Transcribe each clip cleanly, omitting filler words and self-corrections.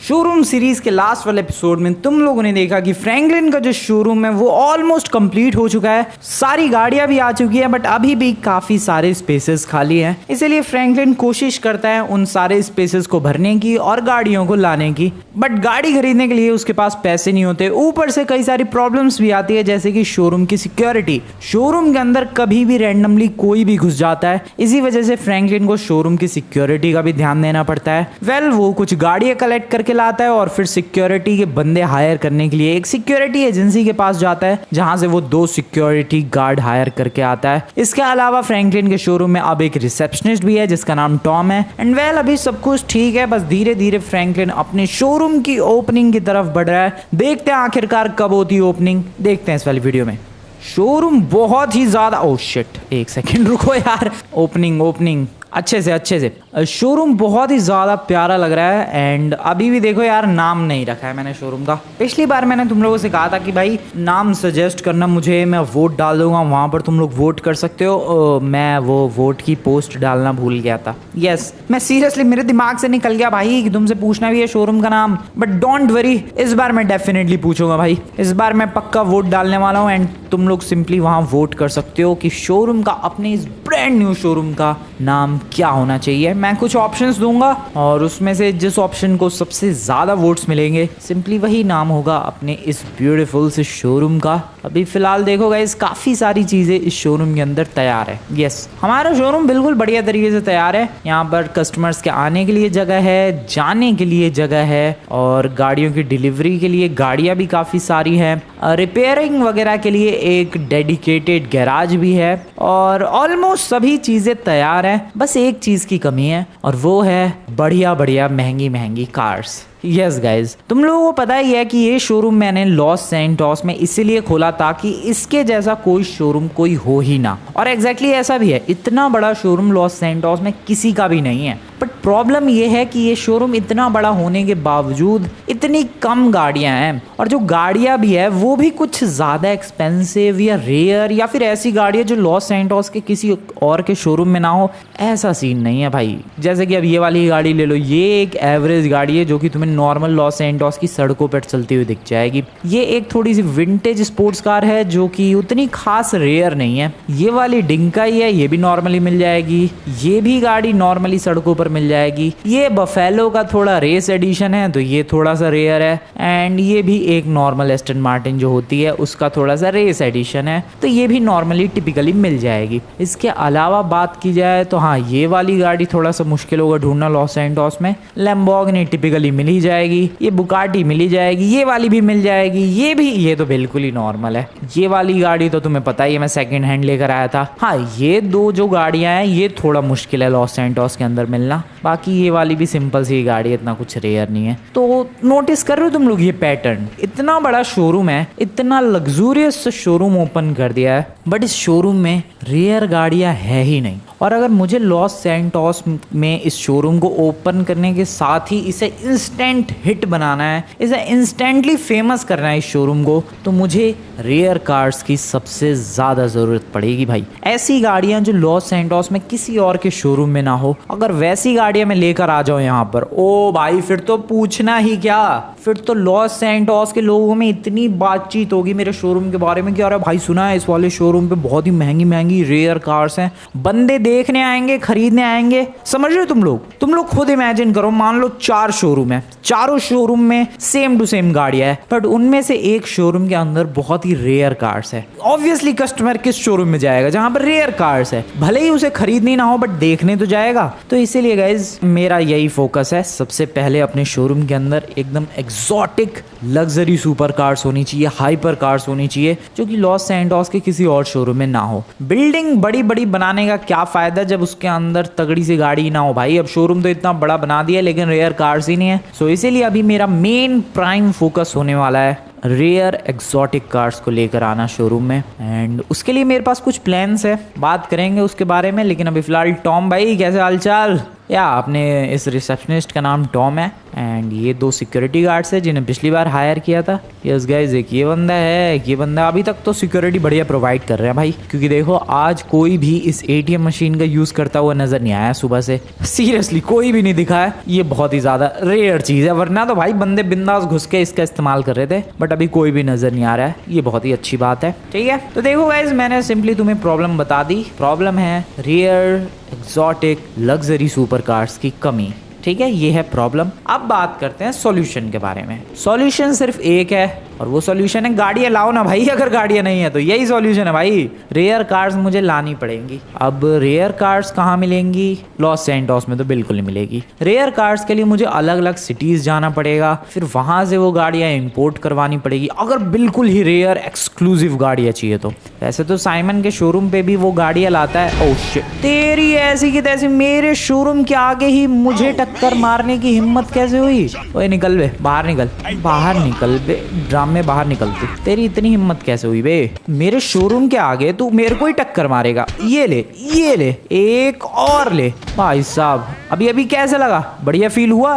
Showroom series के last वाले episode में तुम लोगों ने देखा कि फ्रैंकलिन का जो शोरूम है वो ऑलमोस्ट कंप्लीट हो चुका है। सारी गाड़ियां भी आ चुकी है बट अभी भी काफी सारे स्पेसेस खाली हैं। इसीलिए फ्रैंकलिन कोशिश करता है उन सारे स्पेसेस को भरने की और गाड़ियों को लाने की, बट गाड़ी खरीदने के लिए उसके पास पैसे नहीं होते। ऊपर से कई सारी प्रॉब्लम्स भी आती है, जैसे कि शोरूम की सिक्योरिटी। शोरूम के अंदर कभी भी रैंडमली कोई भी घुस जाता है। इसी वजह से फ्रैंकलिन को शोरूम की सिक्योरिटी का भी ध्यान देना पड़ता है। वो कुछ गाड़ियां कलेक्ट करके लाता है और फिर सिक्योरिटी के बंदे हायर करने के लिए एक सिक्योरिटी एजेंसी के पास जाता है, जहां से वो 2 सिक्योरिटी गार्ड हायर करके आता है। इसके अलावा फ्रैंकलिन के शोरूम में अब एक रिसेप्शनिस्ट भी है जिसका नाम टॉम है। एंड अभी सब कुछ ठीक है, बस धीरे धीरे फ्रैंकलिन अपने शोरूम की ओपनिंग की तरफ बढ़ रहा है। देखते हैं आखिरकार कब होती है ओपनिंग, देखते हैं इस वाली वीडियो में। शोरूम बहुत ही ज्यादा, ओह शिट, एक सेकंड रुको यार। ओपनिंग अच्छे से शोरूम बहुत ही ज़्यादा प्यारा लग रहा है। एंड अभी भी देखो यार, नाम नहीं रखा है मैंने शोरूम का। पिछली बार मैंने तुम लोगों से कहा था कि भाई नाम सजेस्ट करना मुझे, मैं वोट डाल दूंगा, वहाँ पर तुम लोग वोट कर सकते हो। मैं वो वोट की पोस्ट डालना भूल गया था। यस, मैं सीरियसली, मेरे दिमाग से निकल गया भाई कि तुमसे पूछना भी है शोरूम का नाम। बट डोंट वरी, इस बार मैं डेफिनेटली पूछूंगा भाई। इस बार मैं पक्का वोट डालने वाला हूँ। एंड तुम लोग सिंपली वहाँ वोट कर सकते हो कि शोरूम का, अपने इस ब्रांड न्यू शोरूम का नाम क्या होना चाहिए। मैं कुछ ऑप्शंस दूंगा और उसमें से जिस ऑप्शन को सबसे ज्यादा वोट्स मिलेंगे सिंपली वही नाम होगा अपने इस ब्यूटीफुल से शोरूम का। अभी फिलहाल देखो गाइस, काफी सारी चीजें इस शोरूम के अंदर तैयार है। यस, हमारा शोरूम बिल्कुल बढ़िया तरीके से तैयार है। यहाँ पर कस्टमर्स के आने के लिए जगह है, जाने के लिए जगह है, और गाड़ियों की डिलीवरी के लिए गाड़ियां भी काफी सारी है। रिपेयरिंग वगैरह के लिए एक डेडिकेटेड गैराज भी है, और ऑलमोस्ट सभी चीजें तैयार है। बस एक चीज की कमी है और वो है बढ़िया महंगी कार्स। यस गाइज, तुम लोगों को पता ही है कि ये शोरूम मैंने लॉस सैंटोस में इसीलिए खोला ताकि इसके जैसा कोई शोरूम कोई हो ही ना। और एग्जैक्टली ऐसा भी है, इतना बड़ा शोरूम लॉस सैंटोस में किसी का भी नहीं है। बट प्रॉब्लम ये है कि ये शोरूम इतना बड़ा होने के बावजूद इतनी कम गाड़ियां हैं, और जो गाड़ियां भी है वो भी कुछ ज्यादा एक्सपेंसिव या रेयर, या फिर ऐसी गाड़ियां जो लॉस सैंटोस के किसी और के शोरूम में ना हो। ऐसा सीन नहीं है भाई। जैसे कि अब ये वाली गाड़ी ले लो, ये एक एवरेज गाड़ी है जो कि तुम्हें नॉर्मल लॉस सैंटोस की सड़कों पर चलती हुई दिख जाएगी। ये एक थोड़ी सी विंटेज स्पोर्ट्स कार है जो कि उतनी खास रेयर नहीं है। ये वाली डिंका ही है, ये भी नॉर्मली मिल जाएगी। ये भी गाड़ी नॉर्मली सड़कों पर मिल जाएगी। ये बफेलो का थोड़ा रेस एडिशन है तो ये थोड़ा सा रेयर है। एंड ये भी एक नॉर्मल एस्टन मार्टिन जो होती है उसका थोड़ा सा रेस एडिशन है, तो ये भी नॉर्मली टिपिकली मिल जाएगी। इसके अलावा बात की जाए तो हाँ, ये वाली गाड़ी थोड़ा सा मुश्किल होगा ढूंढना लॉस सैंटोस में। लैम्बोर्गिनी टिपिकली मिल ही जाएगी, ये बुगाटी मिल ही जाएगी, ये वाली भी मिल जाएगी, ये तो बिल्कुल ही नॉर्मल है। ये वाली गाड़ी तो तुम्हें पता ही है, मैं सेकंड हैंड लेकर आया था। हाँ, ये 2 जो गाड़ियां हैं ये थोड़ा मुश्किल है लॉस सैंटोस के अंदर मिलना। बाकी ये वाली भी सिंपल सी गाड़ी है, इतना कुछ रेयर नहीं है। तो नोटिस कर रहे हो तुम लोग ये पैटर्न? इतना बड़ा शोरूम है, इतना लग्जूरियस शोरूम ओपन कर दिया है, बट इस शोरूम में रेयर गाड़ियां है ही नहीं। और अगर मुझे लॉस सैंटोस में इस शोरूम को ओपन करने के साथ ही इसे इंस्टेंट हिट बनाना है, इसे इंस्टेंटली फेमस करना है इस शोरूम को, तो मुझे रेयर कार्स की सबसे ज़्यादा ज़रूरत पड़ेगी भाई। ऐसी गाड़ियां जो लॉस सैंटोस में किसी और के शोरूम में ना हो। अगर वैसी गाड़ियां मैं लेकर आ जाऊं यहाँ पर, ओ भाई फिर तो पूछना ही क्या। फिर तो लॉस सैंटोस के लोगों में इतनी बातचीत होगी मेरे शोरूम के बारे में कि अरे भाई सुना है इस वाले शोरूम पे बहुत ही महंगी रेयर कार्स हैं। बंदे देखने आएंगे, खरीदने आएंगे। समझ रहे हो तुम लोग खुद इमेजिन करो, मान लो 4 शोरूम है, चारों शोरूम में सेम टू सेम गाड़ियां है, बट उनमें से एक शोरूम के अंदर बहुत ही रेयर कार्स है। ऑब्वियसली कस्टमर किस शोरूम में जाएगा जहां पर रेयर कार्स है? भले ही उसे खरीदनी ना हो बट देखने तो जाएगा। तो इसीलिए गाइज मेरा यही फोकस है, सबसे पहले अपने शोरूम के अंदर एकदम एक्सोटिक लग्जरी सुपर कार्स होनी चाहिए, हाइपर कार्स होनी चाहिए, जो कि लॉस सैंटोस के किसी और शोरूम में ना हो। बिल्डिंग बड़ी बनाने का क्या फायदा जब उसके अंदर तगड़ी सी गाड़ी ना हो भाई। अब शोरूम तो इतना बड़ा बना दिया लेकिन रेयर कार्स ही नहीं है। सो इसीलिए अभी मेरा मेन प्राइम फोकस होने वाला है रेयर एक्सोटिक कार्स को लेकर आना शोरूम में। एंड उसके लिए मेरे पास कुछ प्लान्स है, बात करेंगे उसके बारे में। लेकिन अभी फिलहाल टॉम भाई कैसे हालचाल? या अपने इस रिसेप्शनिस्ट का नाम टॉम है। एंड ये 2 सिक्योरिटी गार्ड्स है जिन्हें पिछली बार हायर किया था। यस गाइस, एक ये बंदा है, एक ये बंदा। अभी तक तो सिक्योरिटी बढ़िया प्रोवाइड कर रहे हैं भाई, क्योंकि देखो आज कोई भी इस एटीएम मशीन का यूज करता हुआ नजर नहीं आया सुबह से। सीरियसली कोई भी नहीं दिखा है। ये बहुत ही ज्यादा रेयर चीज है, वरना तो भाई बंदे बिंदास घुस के इसका इस्तेमाल कर रहे थे, बट अभी कोई भी नजर नहीं आ रहा है। ये बहुत ही अच्छी बात है। ठीक है, तो देखो गाइस, मैंने सिंपली तुम्हें प्रॉब्लम बता दी। प्रॉब्लम है rare exotic luxury super cars की कमी। ठीक है, ये है प्रॉब्लम। अब बात करते हैं सॉल्यूशन के बारे में। सॉल्यूशन सिर्फ एक है, और वो सॉल्यूशन है गाड़ियाँ लाओ ना भाई। अगर गाड़ियाँ नहीं है तो यही सॉल्यूशन है भाई, रेयर कार्स मुझे लानी पड़ेंगी। अब रेयर कार्स कहाँ मिलेंगी? लॉस सैंटोस में तो बिल्कुल नहीं मिलेगी। रेयर कार्स के लिए मुझे अलग अलग सिटीज जाना पड़ेगा, फिर वहां से वो गाड़ियाँ इंपोर्ट करवानी पड़ेगी, अगर बिल्कुल ही रेयर एक्सक्लूसिव गाड़ियाँ चाहिए तो। वैसे तो साइमन के शोरूम पे भी वो गाड़ियाँ लाता है। ओह शिट, तेरी ऐसी की तैसी मेरे शोरूम के आगे ही मुझे टक्कर मारने की हिम्मत कैसे हुई? ओए निकल बे, बाहर निकल, बाहर निकल बे, ड्राम में बाहर निकल तू। तेरी इतनी हिम्मत कैसे हुई बे? मेरे शोरूम के आगे तू मेरे को ही टक्कर मारेगा? ये ले, ये ले, एक और ले। भाई साहब, अभी अभी कैसे लगा? बढ़िया फील हुआ?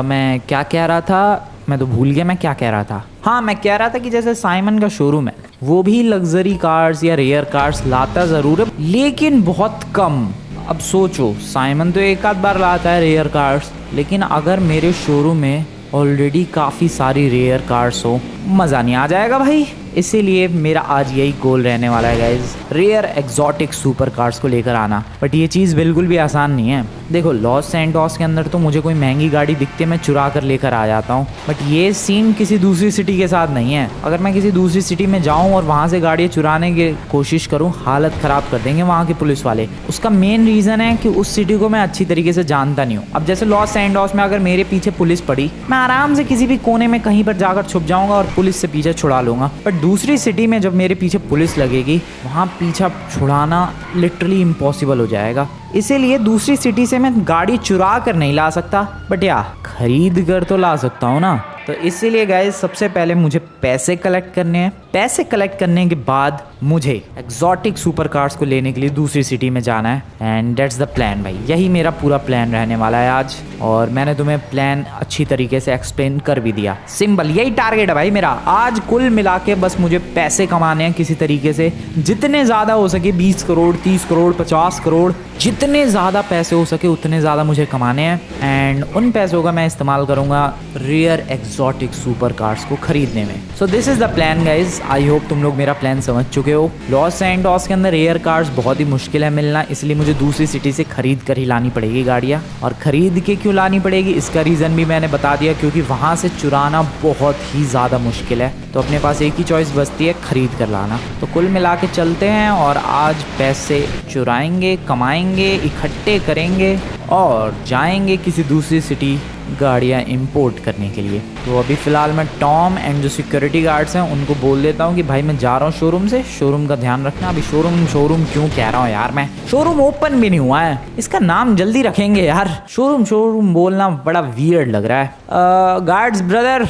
मैं क्या कह रहा था, मैं तो भूल गया मैं क्या कह रहा था। हाँ, मैं कह रहा था कि जैसे साइमन का शोरूम है, वो भी लग्जरी कार्स या रेयर कार्स लाता जरूर है, लेकिन बहुत कम। अब सोचो, साइमन तो एक आध बार लाता है रेयर कार्स, लेकिन अगर मेरे शोरूम में ऑलरेडी काफ़ी सारी रेयर कार्स हो, मज़ा नहीं आ जाएगा भाई। इसीलिए मेरा आज यही गोल रहने वाला है guys, rare exotic super cars को लेकर आना। बट ये चीज़ बिल्कुल भी आसान नहीं है। देखो, लॉस सैंटोस के अंदर तो मुझे कोई महंगी गाड़ी दिखती है, मैं चुरा कर लेकर आ जाता हूँ, बट ये सीन किसी दूसरी सिटी के साथ नहीं है। अगर मैं किसी दूसरी सिटी में जाऊँ और वहाँ से गाड़ियाँ चुराने की कोशिश करूँ, हालत ख़राब कर देंगे वहाँ के पुलिस वाले। उसका मेन रीज़न है कि उस सिटी को मैं अच्छी तरीके से जानता नहीं हूँ। अब जैसे लॉस सैंटोस में अगर मेरे पीछे पुलिस पड़ी, मैं आराम से किसी भी कोने में कहीं पर जाकर छुप जाऊँगा और पुलिस से पीछे छुड़ा लूँगा। बट दूसरी सिटी में जब मेरे पीछे पुलिस लगेगी, वहाँ पीछा छुड़ाना लिटरली इम्पॉसिबल हो जाएगा। इसीलिए दूसरी सिटी से मैं गाड़ी चुरा कर नहीं ला सकता, बट या खरीद कर तो ला सकता हूँ ना। तो इसीलिए गाइस, सबसे पहले मुझे पैसे कलेक्ट करने हैं। पैसे कलेक्ट करने के बाद मुझे एक्सोटिक सुपर कार्स को लेने के लिए दूसरी सिटी में जाना है, एंड दैट्स द प्लान भाई। यही मेरा पूरा प्लान रहने वाला है आज, और मैंने तुम्हें प्लान अच्छी तरीके से एक्सप्लेन कर भी दिया। सिंपल यही टारगेट है भाई मेरा आज। कुल मिला के बस मुझे पैसे कमाने हैं किसी तरीके से, जितने ज़्यादा हो सके, 20 करोड़, 30 करोड़, 50 करोड़, जितने ज़्यादा पैसे हो सके उतने ज़्यादा मुझे कमाने हैं। एंड उन पैसों का मैं इस्तेमाल करूँगा रेयर एक्सोटिक सुपर कार्स को खरीदने में। So this is the plan guys. I hope तुम लोग मेरा प्लान समझ चुके हो। लॉस सैंटोस के अंदर रेयर कार्स बहुत ही मुश्किल है मिलना, इसलिए मुझे दूसरी सिटी से खरीद कर ही लानी पड़ेगी गाड़ियाँ। और खरीद के क्यों लानी पड़ेगी, इसका रीज़न भी मैंने बता दिया, क्योंकि वहाँ से चुराना बहुत ही ज़्यादा मुश्किल है। तो अपने पास एक ही चॉइस बचती है, खरीद कर लाना। तो कुल मिला के चलते हैं और आज पैसे चुराएंगे, कमाएंगे, इकट्ठे करेंगे और जाएंगे किसी दूसरी सिटी गाड़ियाँ इंपोर्ट करने के लिए। तो अभी फ़िलहाल मैं टॉम एंड जो सिक्योरिटी गार्ड्स हैं उनको बोल देता हूँ कि भाई मैं जा रहा हूँ शोरूम से, शोरूम का ध्यान रखना। अभी शोरूम क्यों कह रहा हूँ यार, मैं शोरूम ओपन भी नहीं हुआ है, इसका नाम जल्दी रखेंगे यार। शोरूम बोलना बड़ा वियर्ड लग रहा है। गार्ड्स ब्रदर,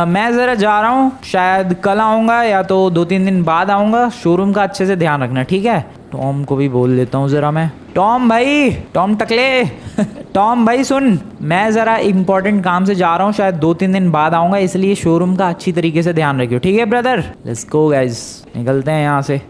मैं ज़रा जा रहा हूँ, शायद कल आऊँगा या तो 2-3 दिन बाद आऊँगा। शोरूम का अच्छे से ध्यान रखना, ठीक है? टॉम को भी बोल देता हूँ ज़रा मैं। टॉम भाई, टॉम टकले टॉम भाई सुन, मैं ज़रा इम्पोर्टेंट काम से जा रहा हूँ, शायद 2-3 दिन बाद आऊँगा, इसलिए शोरूम का अच्छी तरीके से ध्यान रखियो, ठीक है ब्रदर? लेट्स गो गाइस, निकलते हैं यहाँ से।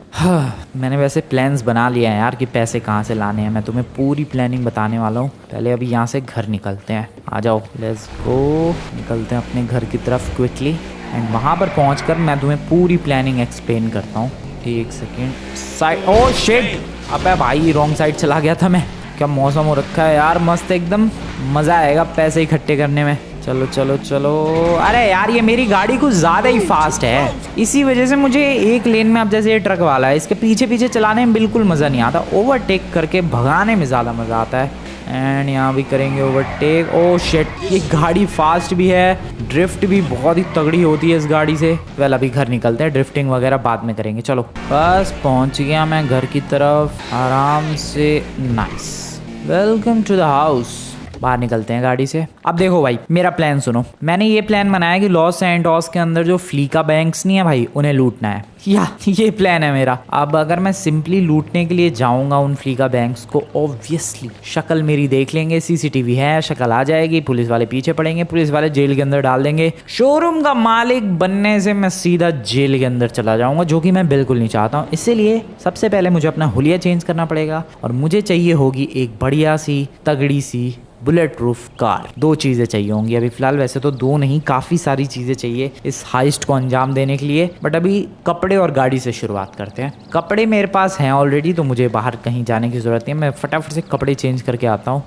मैंने वैसे प्लान्स बना लिया है यार कि पैसे कहाँ से लाने हैं। मैं तुम्हें पूरी प्लानिंग बताने वाला हूँ। पहले अभी यहाँ से घर निकलते हैं, आ जाओ, लेट्स गो। निकलते हैं अपने घर की तरफ क्विकली, एंड वहाँ पर पहुँच मैं तुम्हें पूरी प्लानिंग एक्सप्लेन करता हूँ। एक सेकेंड, साइड, ओह शिट, अबे भाई रॉन्ग साइड चला गया था मैं। क्या मौसम हो रखा है यार, मस्त एकदम, मज़ा आएगा पैसे इकट्ठे करने में। चलो चलो चलो। अरे यार, ये मेरी गाड़ी कुछ ज़्यादा ही फास्ट है, इसी वजह से मुझे एक लेन में, अब जैसे ये ट्रक वाला है, इसके पीछे पीछे चलाने में बिल्कुल मज़ा नहीं आता। ओवरटेक करके भगाने में ज़्यादा मज़ा आता है। एंड यहाँ भी करेंगे ओवरटेक। ओह शिट, ये गाड़ी फास्ट भी है, ड्रिफ्ट भी बहुत ही तगड़ी होती है इस गाड़ी से। वेल अभी घर निकलते हैं, ड्रिफ्टिंग वगैरह बाद में करेंगे। चलो, बस पहुँच गया मैं घर की तरफ आराम से। Nice, welcome to the house. बाहर निकलते हैं गाड़ी से। अब देखो भाई मेरा प्लान सुनो, मैंने ये प्लान बनाया कि लॉस सैंटोस के अंदर जो फ्लीका बैंक्स नहीं है भाई उन्हें लूटना है, या ये प्लान है मेरा। अब अगर मैं सिंपली लूटने के लिए जाऊंगा उन फ्लीका बैंक्स को, ऑब्वियसली शक्ल मेरी देख लेंगे, सीसीटीवी है, शक्ल आ जाएगी, पुलिस वाले पीछे पड़ेंगे, पुलिस वाले जेल के अंदर डाल देंगे। शोरूम का मालिक बनने से मैं सीधा जेल के अंदर चला जाऊंगा, जो कि मैं बिल्कुल नहीं चाहता हूँ। इसीलिए सबसे पहले मुझे अपना हुलिया चेंज करना पड़ेगा और मुझे चाहिए होगी एक बढ़िया सी तगड़ी सी बुलेट प्रूफ कार। 2 चीज़ें चाहिए होंगी अभी फिलहाल, वैसे तो 2 नहीं काफ़ी सारी चीज़ें चाहिए इस हाइस्ट को अंजाम देने के लिए, बट अभी कपड़े और गाड़ी से शुरुआत करते हैं। कपड़े मेरे पास हैं ऑलरेडी, तो मुझे बाहर कहीं जाने की ज़रूरत नहीं है। मैं फटाफट से कपड़े चेंज करके आता हूँ।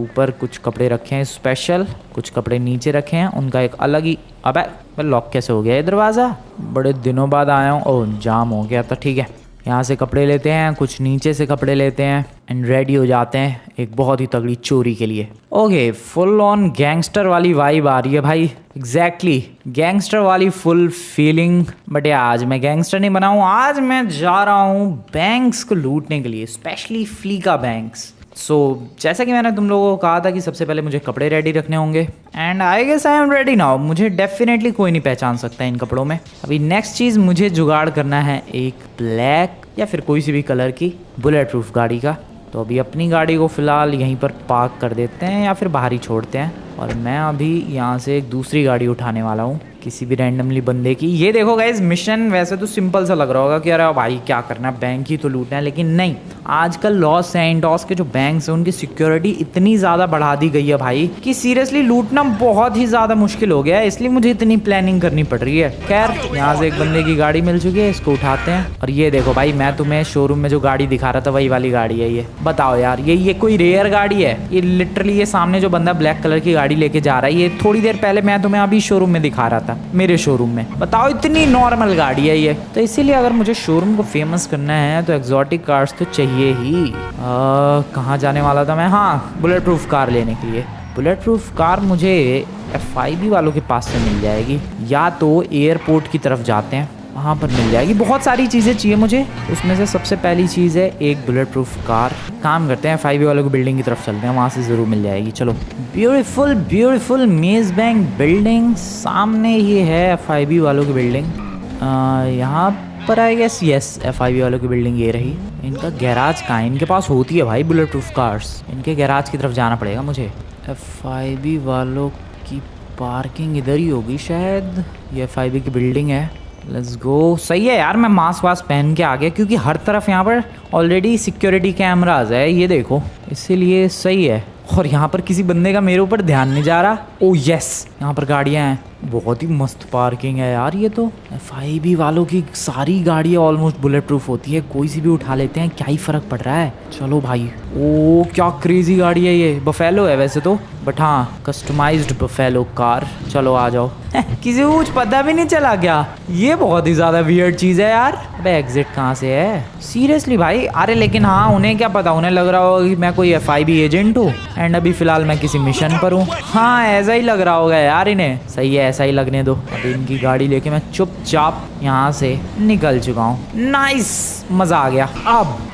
ऊपर कुछ कपड़े रखे हैं स्पेशल, कुछ कपड़े नीचे रखे हैं, उनका एक अलग ही। अबे लॉक कैसे हो गया ये दरवाज़ा? बड़े दिनों बाद आया हूँ। ओह जाम हो गया, तो ठीक है। यहाँ से कपड़े लेते हैं, कुछ नीचे से कपड़े लेते हैं एंड रेडी हो जाते हैं एक बहुत ही तगड़ी चोरी के लिए। ओके, फुल ऑन गैंगस्टर वाली वाइब आ रही है भाई। एग्जैक्टली गैंगस्टर वाली फुल फीलिंग। बट आज मैं गैंगस्टर नहीं बना हूँ, आज मैं जा रहा हूँ बैंक्स को लूटने के लिए, स्पेशली फ्लीका बैंक्स। जैसा कि मैंने तुम लोगों को कहा था कि सबसे पहले मुझे कपड़े रेडी रखने होंगे, and I guess I am ready now. मुझे डेफिनेटली कोई नहीं पहचान सकता इन कपड़ों में। अभी नेक्स्ट चीज़ मुझे जुगाड़ करना है एक ब्लैक या फिर कोई सी भी कलर की बुलेट प्रूफ गाड़ी का। तो अभी अपनी गाड़ी को फ़िलहाल यहीं पर पार्क कर देते हैं या फिर बाहर ही छोड़ते हैं, और मैं अभी यहाँ से एक दूसरी गाड़ी उठाने वाला हूँ किसी भी रैंडमली बंदे की। ये देखो गाइस, मिशन वैसे तो सिंपल सा लग रहा होगा कि अरे भाई क्या करना है, बैंक ही तो लूटना है, लेकिन नहीं। आजकल लॉस सैंटोस के जो बैंक्स हैं उनकी सिक्योरिटी इतनी ज़्यादा बढ़ा दी गई है भाई कि सीरियसली लूटना बहुत ही ज़्यादा मुश्किल हो गया है, इसलिए मुझे इतनी प्लानिंग करनी पड़ रही है। खैर यहाँ से एक बंदे की गाड़ी मिल चुकी है, इसको उठाते हैं। और ये देखो भाई, मैं तुम्हें शोरूम में जो गाड़ी दिखा रहा था वही वाली गाड़ी है ये। बताओ यार, ये कोई रेयर गाड़ी है? ये लिटरली ये सामने जो बंदा ब्लैक कलर की गाड़ी लेके जा रहा है, ये थोड़ी देर पहले मैं तुम्हें अभी शोरूम में दिखा रहा था, मेरे शोरूम में। बताओ इतनी नॉर्मल गाड़ी है ये। तो इसीलिए अगर मुझे शोरूम को फेमस करना है तो एग्जॉटिक कार्स तो चाहिए ही। कहाँ जाने वाला था मैं? हाँ, बुलेट प्रूफ कार लेने के लिए। बुलेट प्रूफ कार मुझे FIB वालों के पास से मिल जाएगी, या तो एयरपोर्ट की तरफ जाते हैं, वहाँ पर मिल जाएगी। बहुत सारी चीज़ें चाहिए मुझे, उसमें से सबसे पहली चीज़ है एक बुलेट प्रूफ कार। काम करते हैं, FIB वालों की बिल्डिंग की तरफ चलते हैं, वहाँ से ज़रूर मिल जाएगी। चलो, ब्यूटीफुल ब्यूटीफुल मेज़ बैंक बिल्डिंग, सामने ये है FIB वालों की बिल्डिंग। यहाँ पर आई गेस यस, FIB वालों की बिल्डिंग ये रही। इनका गैराज कहाँ है? इनके पास होती है भाई बुलेट प्रूफ कार्स, इनके गैराज की तरफ जाना पड़ेगा मुझे। FIB वालों की पार्किंग इधर ही होगी शायद, ये FIB की बिल्डिंग है। Let's go. सही है यार, मैं मास्क वास्क पहन के आ गया क्योंकि हर तरफ यहाँ पर ऑलरेडी सिक्योरिटी कैमराज है, ये देखो, इसीलिए सही है। और यहाँ पर किसी बंदे का मेरे ऊपर ध्यान नहीं जा रहा। ओ यस, यहाँ पर गाड़ियाँ हैं, बहुत ही मस्त पार्किंग है यार। ये तो FIB वालों की सारी गाड़ियाँ ऑलमोस्ट बुलेट प्रूफ होती है, कोई सी भी उठा लेते हैं, क्या ही फ़र्क पड़ रहा है। चलो भाई। ओ क्या क्रेजी गाड़ी है ये, बफेलो है वैसे तो, बट हाँ कस्टमाइज्ड बफेलो कार। चलो आ जाओ। किसी को कुछ पता भी नहीं चला क्या? ये बहुत ही ज़्यादा वियर्ड चीज़ है यार। अबे एग्जिट कहाँ से है सीरियसली भाई? अरे लेकिन हाँ, उन्हें क्या पता, उन्हें लग रहा होगा कि मैं कोई FIB एजेंट हूँ एंड अभी फ़िलहाल मैं किसी मिशन पर हूँ। हाँ ऐसा ही लग रहा होगा यार इन्हें। सही है, ऐसा ही लगने दो। अभी इनकी गाड़ी लेके मैं चुपचाप यहाँ से निकल चुका हूँ। नाइस, मज़ा आ गया।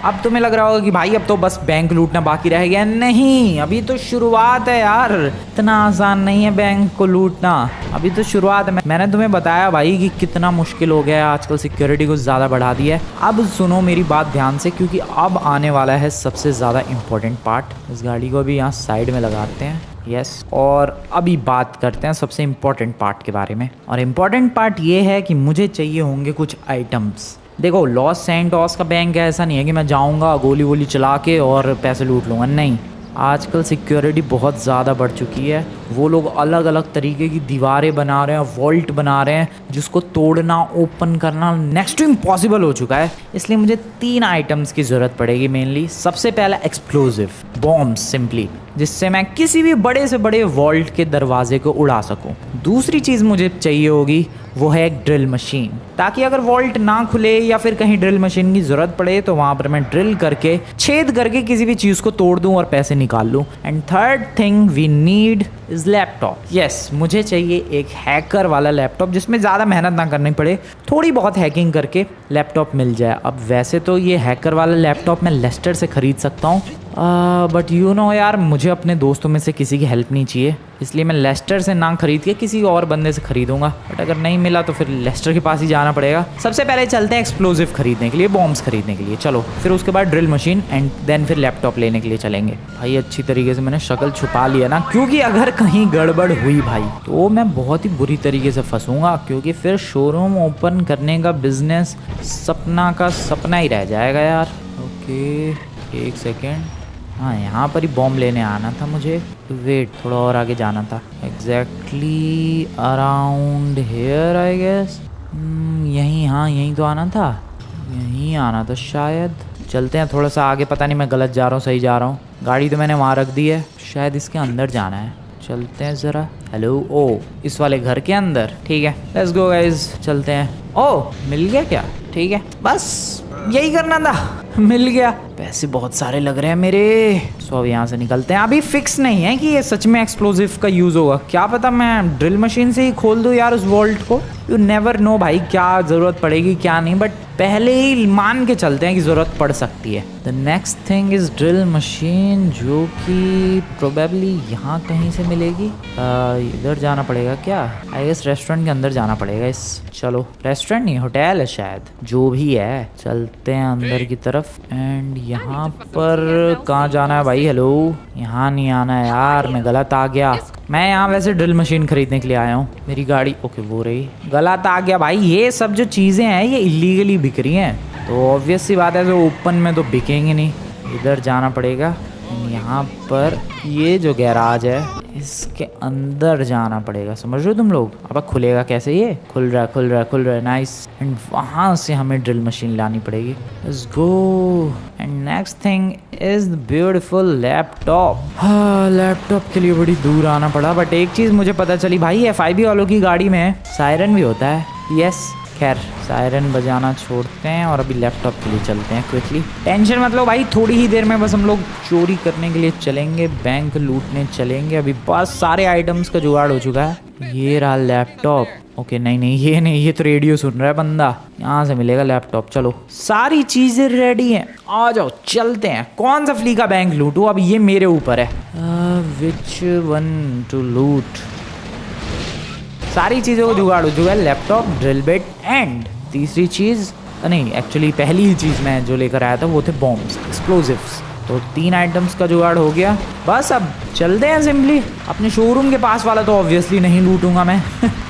अब तुम्हें लग रहा होगा कि भाई अब तो बस बैंक लूटना बाकी रह गया। नहीं, अभी तो शुरुआत है यार, इतना आसान नहीं है बैंक को लूटना, अभी तो शुरुआत है। मैंने तुम्हें बताया भाई कि कितना मुश्किल हो गया है, आजकल सिक्योरिटी को ज़्यादा बढ़ा दिया है। अब सुनो मेरी बात ध्यान से, क्योंकि अब आने वाला है सबसे ज़्यादा इम्पोर्टेंट पार्ट। इस गाड़ी को भी यहाँ साइड में लगाते हैं, यस। और अभी बात करते हैं सबसे इम्पोर्टेंट पार्ट के बारे में, और इम्पोर्टेंट पार्ट ये है कि मुझे चाहिए होंगे कुछ आइटम्स। देखो लॉस सैंटोस का बैंक ऐसा नहीं है कि मैं जाऊंगा गोली वोली चला के और पैसे लूट लूँगा, नहीं। आजकल सिक्योरिटी बहुत ज़्यादा बढ़ चुकी है, वो लोग अलग अलग तरीके की दीवारें बना रहे हैं, वॉल्ट बना रहे हैं, जिसको तोड़ना ओपन करना नेक्स्ट टू इम्पॉसिबल हो चुका है। इसलिए मुझे 3 आइटम्स की ज़रूरत पड़ेगी मेनली। सबसे पहला एक्सप्लोजिव बॉम्ब, सिंपली, जिससे मैं किसी भी बड़े से बड़े वॉल्ट के दरवाजे को उड़ा सकूं। दूसरी चीज़ मुझे चाहिए होगी वो है एक ड्रिल मशीन, ताकि अगर वॉल्ट ना खुले या फिर कहीं ड्रिल मशीन की ज़रूरत पड़े तो वहाँ पर मैं ड्रिल करके, छेद करके किसी भी चीज़ को तोड़ दूँ और पैसे निकाल लूँ। And third thing we need is laptop. Yes, मुझे चाहिए एक हैकर वाला लैपटॉप जिसमें ज़्यादा मेहनत ना करनी पड़े, थोड़ी बहुत हैकिंग करके लैपटॉप मिल जाए। अब वैसे तो ये हैकर वाला लैपटॉप मैं लेस्टर से ख़रीद सकता हूँ, बट यू नो यार, मुझे अपने दोस्तों में से किसी की हेल्प नहीं चाहिए, इसलिए मैं लेस्टर से ना खरीद के किसी और बंदे से खरीदूंगा। बट अगर नहीं मिला तो फिर लेस्टर के पास ही जाना पड़ेगा। सबसे पहले चलते हैं एक्सप्लोजिव खरीदने के लिए, बॉम्ब्स खरीदने के लिए। चलो, फिर उसके बाद ड्रिल मशीन एंड देन फिर लैपटॉप लेने के लिए चलेंगे। भाई अच्छी तरीके से मैंने शक्ल छुपा लिया ना, क्योंकि अगर कहीं गड़बड़ हुई भाई तो मैं बहुत ही बुरी तरीके से फंसूंगा, क्योंकि फिर शोरूम ओपन करने का बिजनेस सपना का सपना ही रह जाएगा यार। ओके, एक सेकेंड। हाँ, यहाँ पर ही बॉम्ब लेने आना था मुझे। वेट, थोड़ा और आगे जाना था। Exactly around here I guess. यहीं, हाँ यहीं तो आना था, यहीं आना था शायद। चलते हैं थोड़ा सा आगे, पता नहीं मैं गलत जा रहा हूँ सही जा रहा हूँ। गाड़ी तो मैंने वहाँ रख दी है, शायद इसके अंदर जाना है। चलते हैं ज़रा। हेलो, ओ इस वाले घर के अंदर, ठीक है लेट्स गो गाइज, चलते हैं। ओ मिल गया क्या? ठीक है, बस यही करना था, मिल गया। पैसे बहुत सारे लग रहे हैं मेरे। सो अब यहाँ से निकलते हैं। अभी फिक्स नहीं है कि ये सच में एक्सप्लोजिव का यूज़ होगा, क्या पता मैं ड्रिल मशीन से ही खोल दूँ यार उस वॉल्ट को। यू नेवर नो भाई, क्या ज़रूरत पड़ेगी क्या नहीं, बट पहले ही मान के चलते हैं कि ज़रूरत पड़ सकती है। The next thing is drill machine, जो कि प्रोबेबली यहाँ कहीं से मिलेगी। इधर जाना पड़ेगा क्या? आई गेस रेस्टोरेंट के अंदर जाना पड़ेगा। इस चलो, रेस्टोरेंट नहीं होटल है शायद, जो भी है। चलते हैं अंदर की तरफ। एंड यहाँ पर कहाँ जाना है भाई? हेलो, यहाँ नहीं आना है यार, मैं गलत आ गया। मैं यहाँ वैसे ड्रिल मशीन खरीदने के लिए आया हूँ। मेरी गाड़ी, ओके वो रही, गलत आ गया भाई। ये सब जो चीज़ें हैं ये इलीगली बिक रही हैं, तो ऑब्वियस सी बात है जो ओपन में तो बिकेंगे नहीं। इधर जाना पड़ेगा। यहाँ पर ये जो गैराज है इसके अंदर जाना पड़ेगा, समझ रहे हो तुम लोग? अब खुलेगा कैसे? ये खुल रहा है, खुल रहा है, खुल रहा है, नाइस। एंड वहाँ से हमें ड्रिल मशीन लानी पड़ेगी। Let's go. And next thing is beautiful laptop. हाँ, लैपटॉप के लिए बड़ी दूर आना पड़ा, बट एक चीज़ मुझे पता चली भाई, FIB वालों की गाड़ी में सायरन भी होता है। यस, खैर सायरन बजाना छोड़ते हैं और अभी लैपटॉप के लिए चलते हैं क्विकली। टेंशन मत लो भाई, थोड़ी ही देर में बस हम लोग चोरी करने के लिए चलेंगे, बैंक लूटने चलेंगे। अभी बस सारे आइटम्स का जुगाड़ हो चुका है। ये रहा लैपटॉप। ओके, नहीं ये नहीं, ये तो रेडियो सुन रहा है बंदा, यहाँ से मिलेगा लैपटॉप। चलो, सारी चीज़ें रेडी हैं, आ जाओ चलते हैं। कौन सा फ्ली का बैंक लूटूं? अब ये मेरे ऊपर है, विच वन टू लूट। सारी चीज़ों को जुगाड़ हो चुका है, लैपटॉप, ड्रिल बिट एंड तीसरी चीज़, नहीं एक्चुअली पहली ही चीज़ मैं जो लेकर आया था वो थे बॉम्ब्स, एक्सप्लोजिव्स। तो 3 आइटम्स का जुगाड़ हो गया। बस अब चलते हैं सिंपली। अपने शोरूम के पास वाला तो ऑब्वियसली नहीं लूटूंगा मैं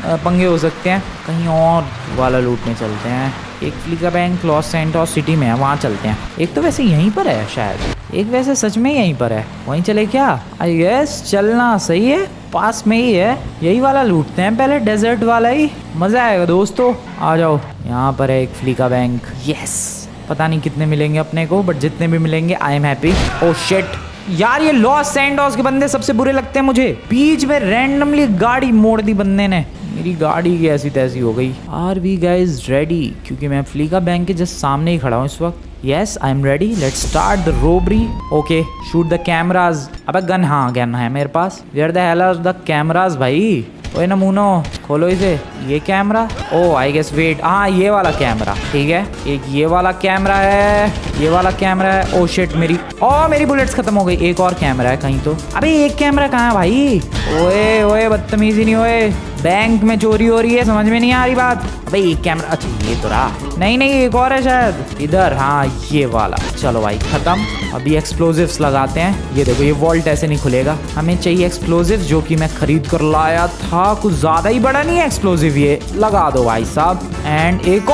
पंगे हो सकते हैं, कहीं और वाला लूटने चलते हैं। एक फ्ली का बैंक लॉस सैंटोस सिटी में है, वहाँ चलते हैं। एक तो वैसे यहीं पर है शायद, एक वैसे सच में यहीं पर है, वहीं चले क्या? आई गेस चलना सही है, पास में ही है। यही वाला लूटते हैं पहले, डेजर्ट वाला ही, मज़ा आएगा दोस्तों। आ जाओ, यहाँ पर है एक फ्ली का बैंक। यस, पता नहीं कितने मिलेंगे अपने को, बट जितने भी मिलेंगे I am happy. Oh shit यार, ये लॉस सैंटोस के बंदे सबसे बुरे लगते हैं मुझे। बीच में रैंडमली गाड़ी मोड़ दी बंदे ने, मेरी गाड़ी की ऐसी तैसी हो गई। Are we guys ready? क्योंकि मैं फ्ली का बैंक के जस्ट सामने ही खड़ा हूँ इस वक्त। Yes I am ready, let's start the robbery. Okay, shoot the cameras. अबे गन, हाँ गन है मेरे पास। Where the hell are the cameras भाई? ओए नमूनो, खोलो इसे। ये camera, oh I guess wait, हाँ ये वाला कैमरा, ठीक है। एक ये वाला कैमरा है, ये वाला कैमरा है। ओ शिट, मेरी बुलेट्स खत्म हो गई। एक और कैमरा है कहीं तो। अबे एक कैमरा कहाँ है भाई? ओए ओए बदतमीजी नहीं, ओए बैंक में चोरी हो रही है, समझ में नहीं आ रही बात। अबे एक कैमरा, अच्छा ये तो रहा, नहीं एक और है शायद इधर, हाँ ये वाला। चलो भाई खत्म। अभी एक्सप्लोजिव्स लगाते हैं। ये देखो, ये वॉल्ट ऐसे नहीं खुलेगा, हमें चाहिए एक्सप्लोजिव जो कि मैं खरीद कर लाया था। कुछ ज्यादा ही बड़ा नहीं है एक्सप्लोजिव, ये लगा दो भाई साहब। एंड एक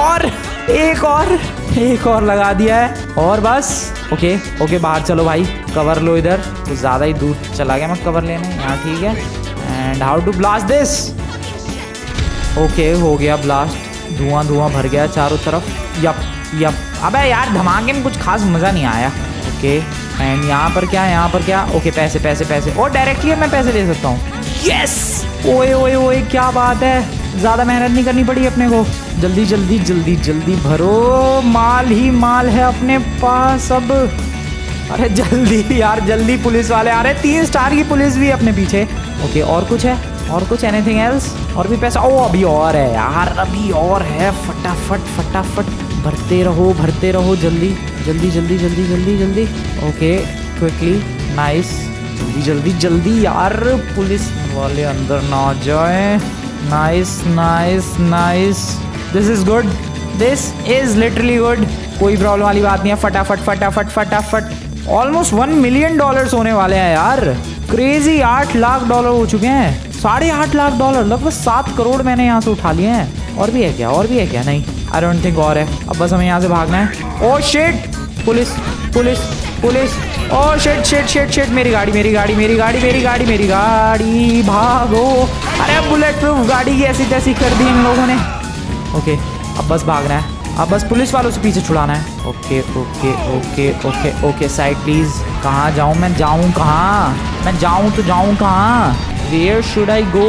और लगा दिया है, और बस ओके बाहर चलो भाई, कवर लो। इधर कुछ ज्यादा ही दूर चला गया मैं कवर लेने, यहाँ ठीक है। And how to blast this? Okay हो गया ब्लास्ट, धुआं भर गया चारों तरफ। यप अबे यार, धमाके में कुछ खास मज़ा नहीं आया। ओके, एंड यहाँ पर क्या? ओके पैसे, और डायरेक्टली मैं पैसे ले सकता हूँ। यस, ओए क्या बात है, ज़्यादा मेहनत नहीं करनी पड़ी अपने को। जल्दी भरो, माल ही माल है अपने पास अब। अरे जल्दी यार, जल्दी, पुलिस वाले आ रहे हैं। 3 स्टार की पुलिस भी अपने पीछे। ओके, और कुछ है? और कुछ एनीथिंग एल्स? और भी पैसा? ओ अभी और है यार, अभी और है। फटाफट भरते रहो जल्दी। Okay, quickly. नाइस, जल्दी जल्दी जल्दी यार, पुलिस वाले अंदर ना आ जाए। Nice nice nice, this is good, this is literally good, कोई प्रॉब्लम वाली बात नहीं है। फटाफट फटाफट फटाफट, ऑलमोस्ट $1 मिलियन होने वाले हैं यार, क्रेजी। $8 लाख हो चुके हैं, $8.5 लाख, लगभग 7 करोड़ मैंने यहाँ से उठा लिए हैं। और भी है क्या, और भी है क्या? नहीं, आई डोंट थिंक और है। अब बस हमें यहाँ से भागना है। Oh shit, police police police, oh shit shit shit shit, मेरी गाड़ी मेरी गाड़ी मेरी गाड़ी मेरी गाड़ी मेरी गाड़ी, भागो। अरे बुलेट प्रूफ गाड़ी की ऐसी तैसी कर दी इन लोगों ने। ओके, अब बस भागना है, अब बस पुलिस वालों से पीछे छुड़ाना है। Okay okay okay okay okay, side please. कहाँ जाऊँ मैं, जाऊँ कहाँ मैं, जाऊँ तो जाऊँ कहाँ? वेयर शुड आई गो?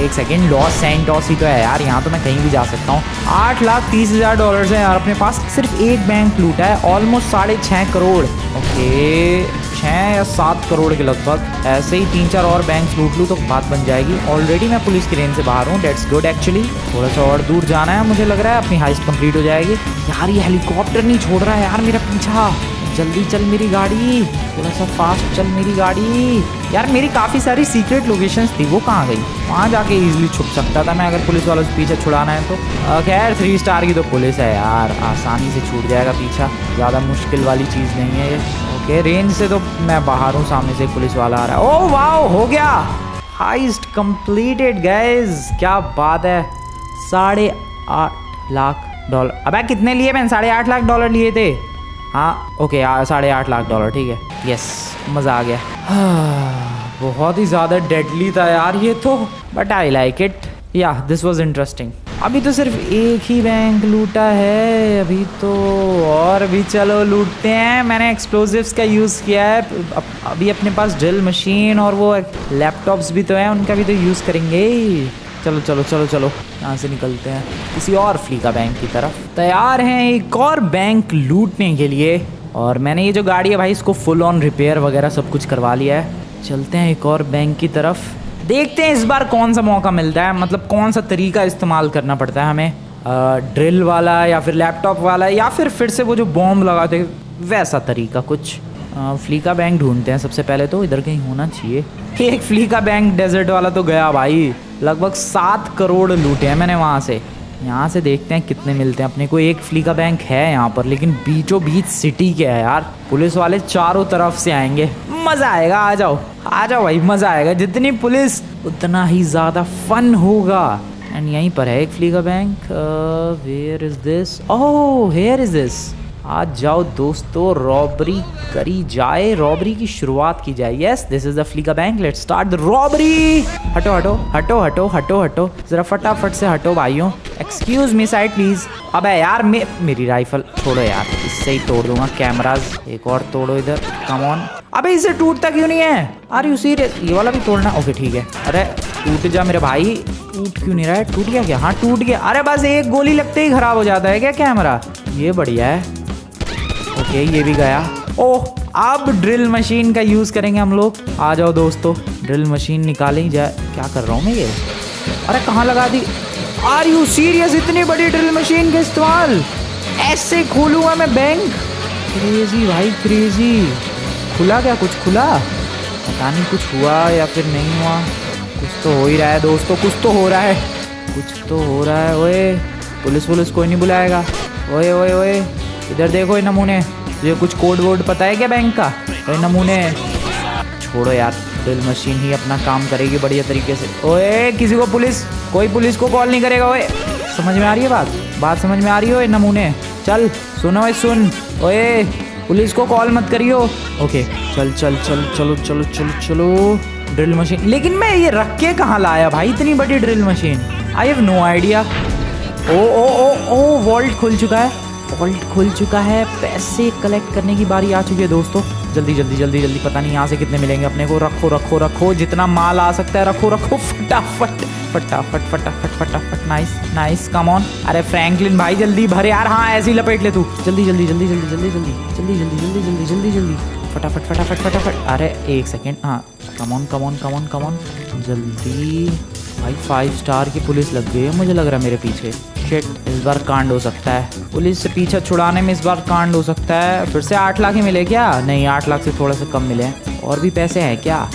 एक सेकेंड, लॉस सैंटोस ही तो है यार, यहाँ तो मैं कहीं भी जा सकता हूँ। $8,30,000 है यार अपने पास। सिर्फ एक बैंक लूटा है, ऑलमोस्ट 6.5 करोड़। ओके, 6 या 7 करोड़ के लगभग। ऐसे ही 3-4 और बैंक लूट लूँ तो बात बन जाएगी। ऑलरेडी मैं पुलिस की रेंज से बाहर हूँ, डेट्स गुड एक्चुअली। थोड़ा सा और दूर जाना है, मुझे लग रहा है अपनी हाइस्ट कंप्लीट हो जाएगी। यार ये हेलीकॉप्टर नहीं छोड़ रहा है यार मेरा पीछा। जल्दी चल मेरी गाड़ी, थोड़ा सा फास्ट चल मेरी गाड़ी। यार मेरी काफ़ी सारी सीक्रेट लोकेशंस थी, वो कहाँ गई? वहाँ जाके इजीली छुप सकता था मैं अगर पुलिस वालों से पीछे छुड़ाना है तो। खैर 3 स्टार की तो पुलिस है यार, आसानी से छूट जाएगा पीछा, ज़्यादा मुश्किल वाली चीज़ नहीं है ये। ओके, रेंज से तो मैं बाहर हूँ, सामने से एक पुलिस वाला आ रहा है। ओह वाओ, हो गया, हाइस्ट कंप्लीटेड गाइज, क्या बात है। $8.5 लाख। अबे कितने लिए मैंने? $8.5 लाख लिए थे। हाँ ओके, $8.5 लाख, ठीक है। यस, मज़ा आ गया। बहुत ही ज़्यादा डेडली था यार ये तो, बट आई लाइक इट। या दिस वाज इंटरेस्टिंग। अभी तो सिर्फ एक ही बैंक लूटा है अभी तो, और भी चलो लूटते हैं। मैंने एक्सप्लोजिव्स का यूज़ किया है। अभी अपने पास ड्रिल मशीन और वो लैपटॉप्स भी तो हैं, उनका भी तो यूज़ करेंगे। चलो चलो चलो चलो, यहाँ से निकलते हैं किसी और फ्लीका बैंक की तरफ। तैयार हैं एक और बैंक लूटने के लिए। और मैंने ये जो गाड़ी है भाई, इसको फुल ऑन रिपेयर वगैरह सब कुछ करवा लिया है। चलते हैं एक और बैंक की तरफ, देखते हैं इस बार कौन सा मौका मिलता है, मतलब कौन सा तरीका इस्तेमाल करना पड़ता है हमें, ड्रिल वाला या फिर लैपटॉप वाला, या फिर से वो जो बॉम्ब लगाते वैसा तरीका कुछ। फ्लीका बैंक ढूंढते हैं सबसे पहले तो, इधर कहीं होना चाहिए। एक फ्लीका बैंक डेजर्ट वाला तो गया भाई, लगभग 7 करोड़ लूटे हैं मैंने वहाँ से। यहाँ से देखते हैं कितने मिलते हैं अपने को। एक फ्लीका बैंक है यहाँ पर, लेकिन बीचों बीच सिटी के है यार। पुलिस वाले चारों तरफ से आएंगे, मज़ा आएगा। आ जाओ आ जाओ भाई, मज़ा आएगा। जितनी पुलिस उतना ही ज़्यादा फन होगा। एंड यहीं पर है एक Fleeca bank. Where is this? Oh here is this. आ जाओ दोस्तों, रॉबरी करी जाए, रॉबरी की शुरुआत की जाए। Yes, this is the Fleeca bank, let's start the robbery. हटो हटो हटो हटो हटो हटो, जरा फटाफट से हटो भाइयों। Excuse me, side please. अबे यार मेरी राइफल छोड़ो यार, इससे ही तोड़ दूंगा कैमराज। एक और तोड़ो इधर, कम ऑन। अबे इसे टूटता क्यों नहीं है? Are you serious? ये वाला भी तोड़ना? ओके ठीक है। अरे टूट जा मेरे भाई, टूट क्यों नहीं रहा है? टूट गया क्या? हाँ टूट गया। अरे बस एक गोली लगते ही खराब हो जाता है क्या कैमरा? ये बढ़िया है। ओके ये भी गया। ओह, अब ड्रिल मशीन का यूज़ करेंगे हम लोग। आ जाओ दोस्तों, ड्रिल मशीन निकालें जाए। क्या कर रहा हूँ मैं ये? अरे कहाँ लगा दी? Are you serious? इतनी बड़ी ड्रिल मशीन का इस्तेमाल ऐसे खोलूँगा मैं बैंक? क्रेजी भाई क्रेजी। खुला क्या? कुछ खुला? पता नहीं कुछ हुआ या फिर नहीं हुआ। कुछ तो हो ही रहा है दोस्तों, कुछ तो हो रहा है, कुछ तो हो रहा है। ओए पुलिस कोई नहीं बुलाएगा? ओए ओए ओए इधर देखो ये नमूने, तुझे कुछ कोड वोड पता है क्या बैंक का? ये नमूने छोड़ो यार, ड्रिल मशीन ही अपना काम करेगी बढ़िया तरीके से। ओए किसी को कोई पुलिस को कॉल नहीं करेगा। ओए समझ में आ रही है बात समझ में आ रही हो? ये नमूने चल सुनो, ओए सुन, ओए पुलिस को कॉल मत करियो। ओके चल चल चल चलो चलो चलो चलो। ड्रिल मशीन, लेकिन मैं ये रख के कहाँ लाया भाई इतनी बड़ी drill machine? I have no idea. Oh oh oh oh vault खुल चुका है, वॉल्ट खुल चुका है। पैसे कलेक्ट करने की बारी आ चुकी है दोस्तों। जल्दी जल्दी जल्दी जल्दी, पता नहीं यहाँ से कितने मिलेंगे अपने को। रखो रखो रखो, जितना माल आ सकता है रखो रखो, फटाफट फटाफट फटाफट फटाफट। Nice nice, come on. अरे फ्रैंकलिन भाई जल्दी भर यार। हाँ ऐसे ही लपेट ले तू। जल्दी जल्दी जल्दी जल्दी जल्दी जल्दी जल्दी जल्दी जल्दी जल्दी जल्दी जल्दी फटाफट फटाफट फटाफट। अरे एक सेकेंड, हाँ come on come on come on come on, जल्दी भाई 5 स्टार की पुलिस लग गई है मुझे लग रहा है मेरे पीछे। शिट, इस बार कांड हो सकता है। पुलिस से पीछा छुड़ाने में इस बार कांड हो सकता है। फिर से 8 लाख ही मिले क्या? नहीं, 8 लाख से थोड़ा सा कम मिले। और भी पैसे हैं क्या?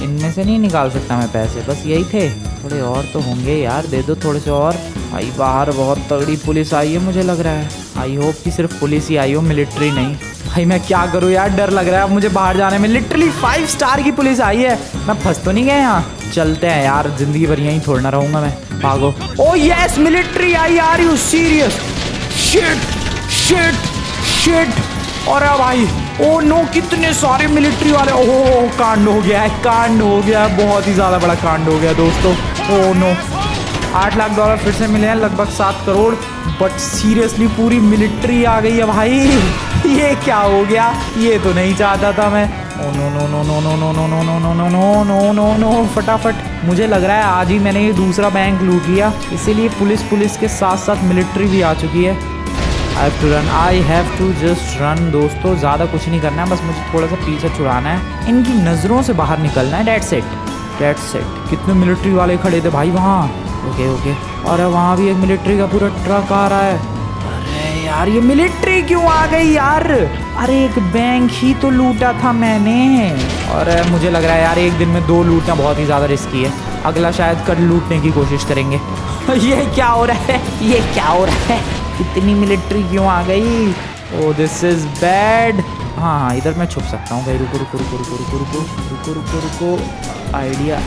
इनमें से नहीं निकाल सकता मैं पैसे, बस यही थे। थोड़े और तो होंगे यार, दे दो थोड़े से और। भाई बाहर बहुत तगड़ी पुलिस आई है मुझे लग रहा है। आई होप कि सिर्फ पुलिस ही आई हो, मिलिट्री नहीं। भाई मैं क्या करूँ यार, डर लग रहा है अब मुझे बाहर जाने में। लिटरली 5 स्टार की पुलिस आई है, मैं फंस तो नहीं गया यहाँ? चलते हैं यार, जिंदगी भर यहीं छोड़ना रहूंगा मैं। भागो। ओ यस, मिलिट्री आई। Are you serious? Shit shit shit. और भाई ओ नो, कितने सारे मिलिट्री वाले। ओह, कांड हो गया है, कांड हो गया है, बहुत ही ज़्यादा बड़ा कांड हो गया दोस्तों। ओह नो, 8 लाख डॉलर फिर से मिले हैं, लगभग 7 करोड़। बट सीरियसली पूरी मिलिट्री आ गई है भाई। ये क्या हो गया? ये तो नहीं चाहता था मैं। Oh no no no no no no no no no no no no no no no. फटाफट, मुझे लग रहा है आज ही मैंने ये दूसरा बैंक लूट लिया, इसीलिए पुलिस के साथ साथ मिलिट्री भी आ चुकी है। I have to just run दोस्तों, ज़्यादा कुछ नहीं करना है, बस मुझे थोड़ा सा पीछे छुड़ाना है, इनकी नज़रों से बाहर निकलना है। That's it. कितने मिलिट्री वाले खड़े थे भाई वहाँ। ओके। और वहाँ भी एक मिलिट्री का पूरा ट्रक आ रहा है। अरे यार, ये मिलिट्री क्यों आ गई यार? अरे एक बैंक ही तो लूटा था मैंने। और मुझे लग रहा है यार, एक दिन में 2 लूटना बहुत ही ज़्यादा रिस्की है। अगला शायद कल लूटने की कोशिश करेंगे। ये क्या हो रहा है? ये क्या हो रहा है? इतनी मिलिट्री क्यों आ गई? Oh this is bad. हाँ, इधर मैं छुप सकता हूँ भाई। रुको। आइडिया।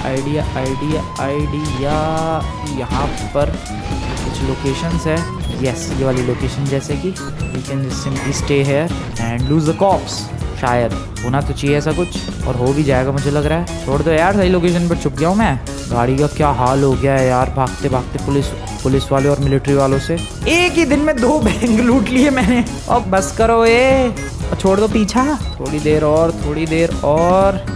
यहाँ पर कुछ लोकेशंस है। यस, ये वाली लोकेशन, जैसे कि we can just simply stay here and lose the cops. शायद होना तो चाहिए ऐसा कुछ, और हो भी जाएगा मुझे लग रहा है। छोड़ दो यार, सही लोकेशन पर छुप गया हूँ मैं। गाड़ी का क्या हाल हो गया है यार, भागते पुलिस वाले और मिलिट्री वालों से। एक ही दिन में 2 बैंक लूट लिए मैंने। अब बस करो ये, छोड़ दो पीछा। थोड़ी देर और,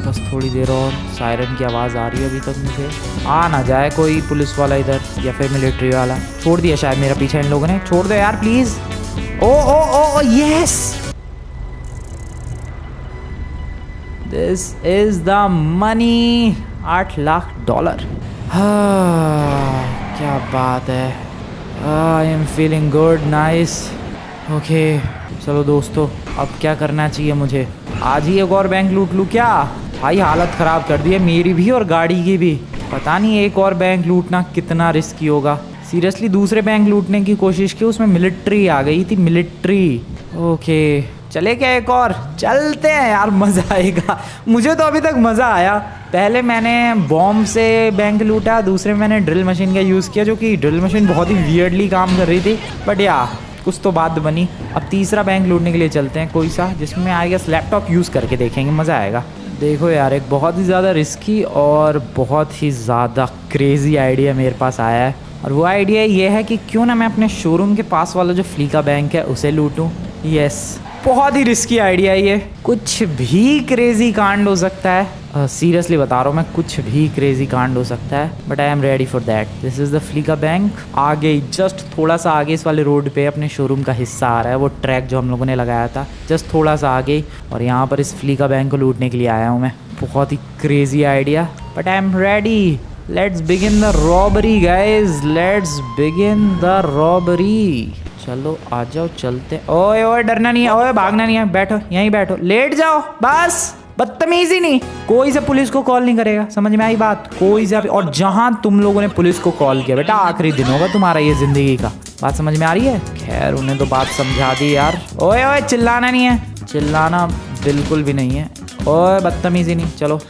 बस थोड़ी देर और। सायरन की आवाज़ आ रही है अभी तक मुझे। आ ना जाए कोई पुलिस वाला इधर या फिर मिलिट्री वाला। छोड़ दिया शायद मेरा पीछा इन लोगों ने। छोड़ दो यार please. O yes, this is the money. 8 lakh dollar. क्या बात है। I am feeling good, nice. Okay चलो दोस्तों, अब क्या करना चाहिए मुझे? आज ही एक और बैंक लूट लूँ क्या? भाई हालत ख़राब कर दी है मेरी भी और गाड़ी की भी। पता नहीं एक और बैंक लूटना कितना रिस्की होगा। सीरियसली दूसरे बैंक लूटने की कोशिश की, उसमें मिलिट्री आ गई थी, मिलिट्री। ओके चले क्या एक और? चलते हैं यार, मज़ा आएगा। मुझे तो अभी तक मज़ा आया। पहले मैंने बॉम्ब से बैंक लूटा, दूसरे में मैंने ड्रिल मशीन का यूज़ किया, जो कि ड्रिल मशीन बहुत ही वियर्डली काम कर रही थी, बट या कुछ तो बात बनी। अब तीसरा बैंक लूटने के लिए चलते हैं कोई सा, जिसमें आई गेस लैपटॉप यूज़ करके देखेंगे, मज़ा आएगा। देखो यार, एक बहुत ही ज़्यादा रिस्की और बहुत ही ज़्यादा क्रेज़ी आइडिया मेरे पास आया है। और वो आइडिया ये है कि क्यों ना मैं अपने शोरूम के पास वाला जो फ्लीका बैंक है उसे लूटूं। यस, बहुत ही रिस्की आइडिया है ये। कुछ भी क्रेजी कांड हो सकता है। सीरियसली बता रहा हूँ मैं, कुछ भी क्रेजी कांड हो सकता है, but I am ready for that. This is the Fleeca bank. आगे जस्ट थोड़ा सा आगे इस वाले रोड पे अपने शोरूम का हिस्सा आ रहा है, वो ट्रैक जो हम लोगों ने लगाया था, जस्ट थोड़ा सा आगे। और यहाँ पर इस फ्लीका बैंक को लूटने के लिए आया हूँ मैं। बहुत ही crazy idea, but I am ready. Let's begin the robbery guys, let's begin the robbery. चलो आ जाओ, चलते। ओए ओए, डरना नहीं है, ओए भागना नहीं है, बैठो यहीं बैठो, लेट जाओ बस। बदतमीजी नहीं, कोई से पुलिस को कॉल नहीं करेगा, समझ में आई बात? कोई से। और जहां तुम लोगों ने पुलिस को कॉल किया बेटा, आखिरी दिन होगा तुम्हारा ये जिंदगी का। बात समझ में आ रही है? खैर उन्हें तो बात समझा दी यार। ओए ओए, चिल्लाना नहीं है, चिल्लाना बिल्कुल भी नहीं है। ओए बदतमीजी नहीं, चलो।